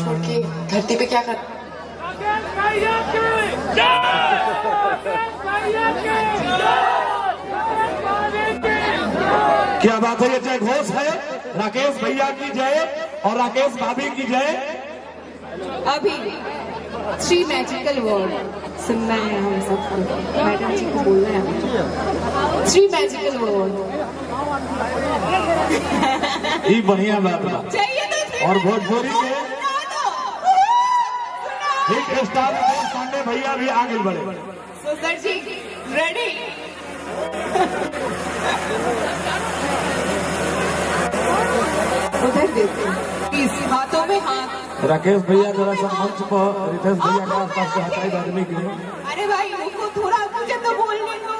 छोड़ के धरती पे क्या कर। क्या बात है, ये जय घोष है। राकेश भैया की जय और राकेश भाभी की जय। अभी 3 मैजिकल वर्ड सुनना है हम सबको, मैडम जी को बोलना है 3 मैजिकल वर्ड। ये बढ़िया बात है। चाहिए तो और भोजपुरी के हिट स्टार पांडे भैया भी आगे बढ़े। तो सर जी रेडी। उधर देखो प्लीज, हाथों में हाथ। राकेश भैया जरा सा मंच पर रितेश भैया के आसपास से हटाई आदमी के लिए। अरे भाई रुको थोड़ा, मुझे तो बोलने दो,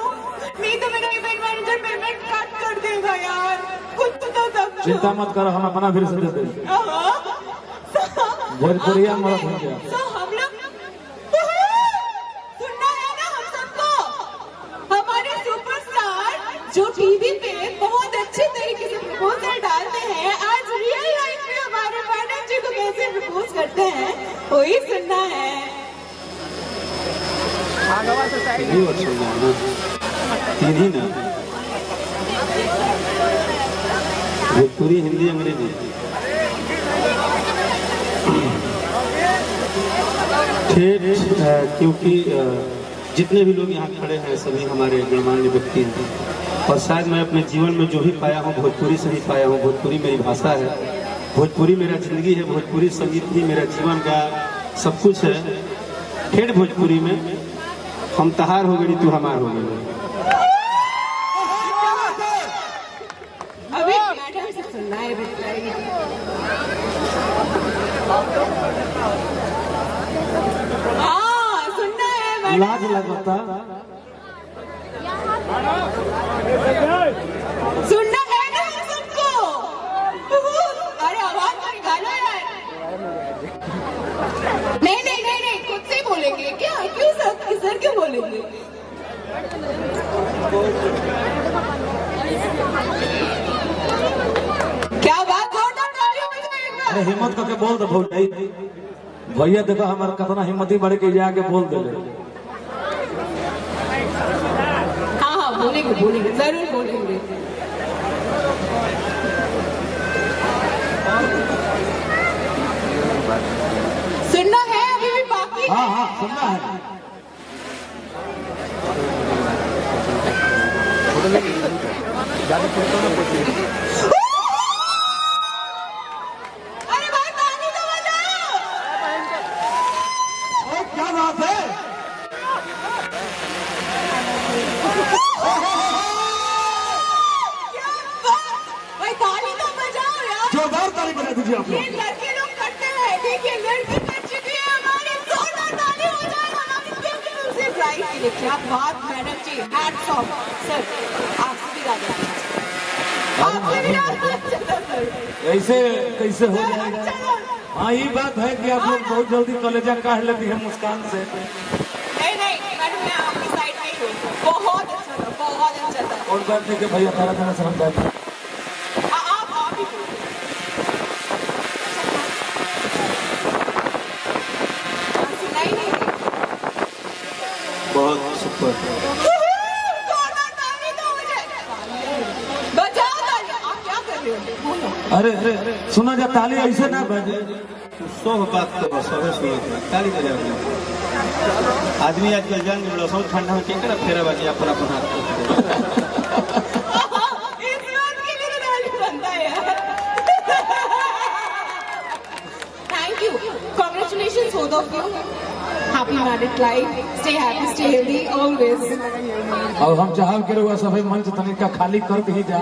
नहीं तो मेरा इवेंट मैनेजर पेमेंट कट कर देगा यार। कुछ तो सब चिंता मत करो, हम अपना फिर से दे देंगे। भोजपुरिया मरद हो गया। तो हम लोग सुनना है ना हम सबको। हमारे सुपरस्टार जो टीवी पे बहुत अच्छे तरीके से प्रपोजल डालते हैं, आज रियल लाइफ में हमारे मैडम जी को कैसे प्रपोज करते हैं वही सुनना है। तीन ही ना, भोजपुरी, हिंदी, अंग्रेजी। क्योंकि जितने भी लोग यहाँ खड़े हैं सभी हमारे गणमान्य व्यक्ति हैं और शायद मैं अपने जीवन में जो भी पाया हूँ भोजपुरी से ही पाया हूँ। भोजपुरी मेरी भाषा है, भोजपुरी मेरा जिंदगी है, भोजपुरी संगीत ही मेरा जीवन का सब कुछ है। ठेठ भोजपुरी में हम तहार हो गई तू हमार हो गई। अभी मैडम से सुनना है बताइए। सुनना है मैडम। लाज लगता सुनना है ना सबको। अरे आवाज तो निकालो यार। नहीं नहीं नहीं नहीं, खुद से बोलेंगे क्या? क्यों सर क्यों बोलेंगे? क्या बात हो? अरे हिम्मत करके बोल दो भैया, देखो हमारा कितना हिम्मती बढ़ के जाके बोल दे। हाँ बोलेंगे बोलेंगे, जरूर बोलेंगे। सुनना है अभी भी बाकी। हाँ हाँ सुनना है। अरे भाई ताली तो बजाओ। क्या बात है। भाई ताली तो बजाओ यार। जोरदार ताली बजा दीजिए आप ये लोग। लड़के लोग करते हैं, देखिए लड़की कर चुकी है हमारी, जोरदार ताली हो जाए हमारी क्योंकि उनसे प्राइज के लिए। क्या बात मैडम जी, हैट्स ऑफ सर। आपसे भी ज्यादा आपसे भी ज्यादा ऐसे कैसे हो जाएगा। हाँ ये बात है कि आप लोग बहुत जल्दी कलेजा काट लेती है मुस्कान से। नहीं नहीं मैडम, मैं आपकी साइड में ही हूँ। बहुत अच्छा था, बहुत अच्छा था। और बात है कि भैया तारा तारा समझ जाए। आप ही सुनाई नहीं दी। बहुत सुपर। जोरदार ताली दो मुझे। बजाओ ताली। आप क्या कर रहे हो? बोलो। अरे अरे सुना जा, ताली ऐसे ना बजे। सब बात तो बस सुना ताली बजा रहे आदमी आजकल जान गए सब ठंडा में क्या फेरा बाजी अपन अपन हाथ इस बात के लिए तो ताली बनता है यार। Thank you, congratulations both of you. Happy married life, stay happy, stay healthy always. अब हम चाहब के लोग सभी मंच तनिका खाली करके ही जा।